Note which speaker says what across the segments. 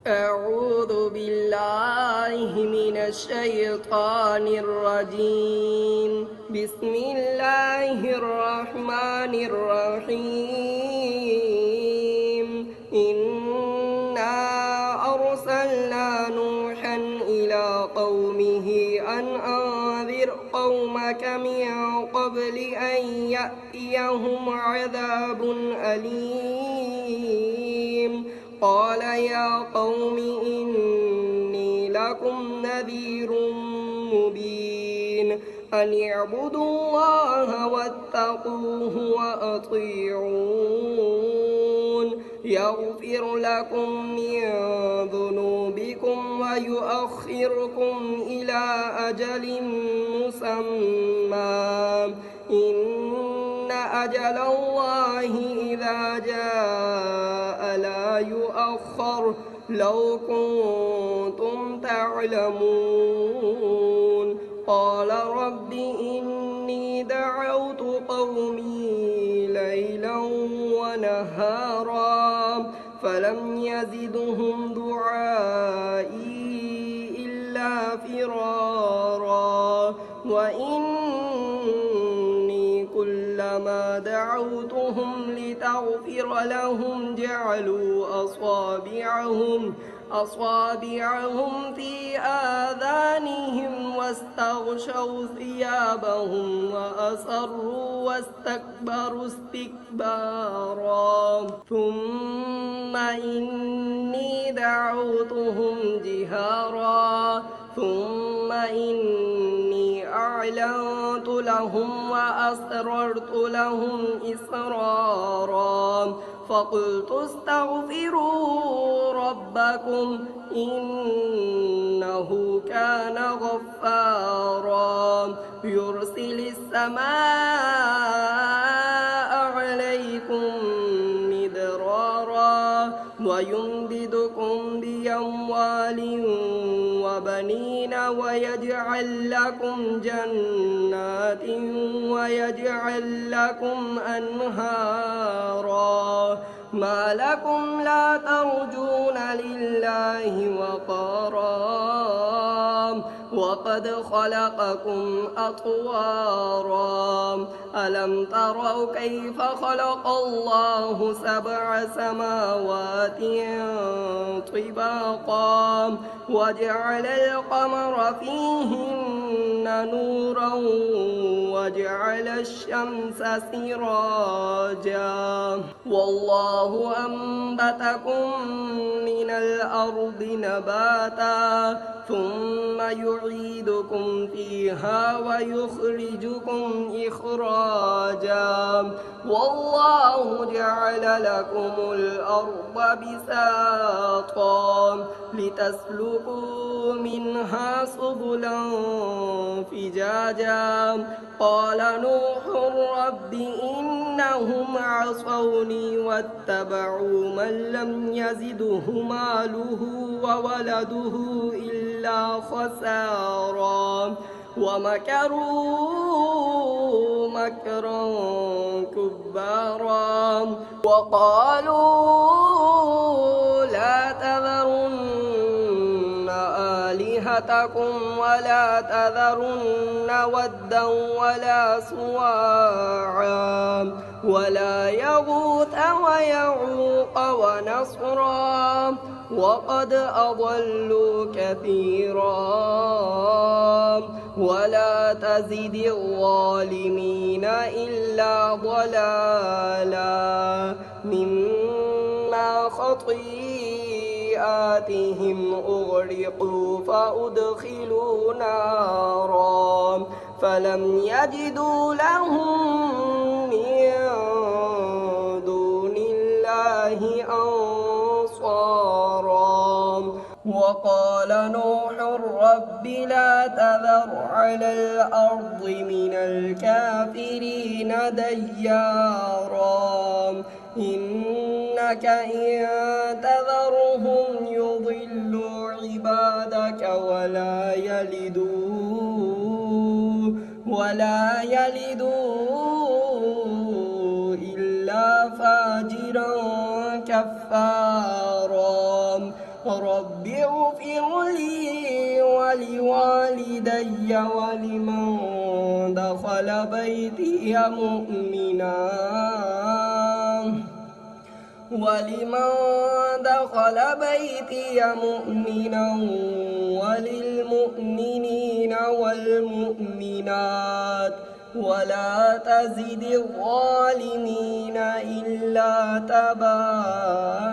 Speaker 1: أعوذ بالله من الشيطان الرجيم. بسم الله الرحمن الرحيم. إنا أرسلنا نوحا إلى قومه أن أنذر قومك من قبل أن يأتيهم عذاب أليم. قال يا قوم إني لكم نذير مبين أن اعبدوا الله واتقوه وأطيعون يغفر لكم من ذنوبكم ويؤخركم إلى أجل مسمى إن أجل الله إذا جاء لا يؤخر لو كنتم تعلمون. قال رب إني دعوت قومي ليلا ونهارا فلم يزدهم دعائي إلا فرارا وإني كلما دعوتهم لتغفر لهم جعلوا أصابعهم في آذانهم واستغشوا ثيابهم وأصروا واستكبروا استكبارا ثم إني دعوتهم جهارا ثم إني أعلنت لهم وأسررت لهم إسرارا فقلت استغفروا ربكم إنه كان غفارا يرسل السماء عليكم مدرارا ويمددكم بأموال وبنين ويجعل لكم جنات ويجعل لكم أنهارا ما لكم لا ترجون لله وقارا وقد خلقكم أطوارا ألم تروا كيف خلق الله 7 سماوات طباقا وجعل القمر فيهن نورا وجعل الشمس سراجا والله أنبتكم من الأرض نباتا ثم يعيدكم فيها ويخرجكم إخراجا والله جعل لكم الأرض بساطا لتسلكوا منها سبلا فجاجا قال نوح رب إنهم عصوني واتبعوا من لم يزده ماله وولده إلا خسارا ومكروا مكرا كبارا وقالوا لا تذرن آلهتكم ولا تذرن ودا ولا سواعا ولا يغوث ويعوق ونصرا وقد أضلوا كثيرا ولا تزد الظالمين إلا ضلالا مما خطيئاتهم أغرقوا فأدخلوا نارا فلم يجدوا لهم من دون الله أنصارا وقال نوح رب لا تذر على الأرض من الكافرين ديارا إنك إن تذرهم يضلوا عبادك ولا يلدوا إلا فاجرا كفارا رب اغفر لي ولوالدي ولمن دخل بيتي مؤمنا وللمؤمنين والمؤمنات ولا تزد الظالمين إلا تبارا.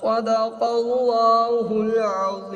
Speaker 1: صدق الله العظيم.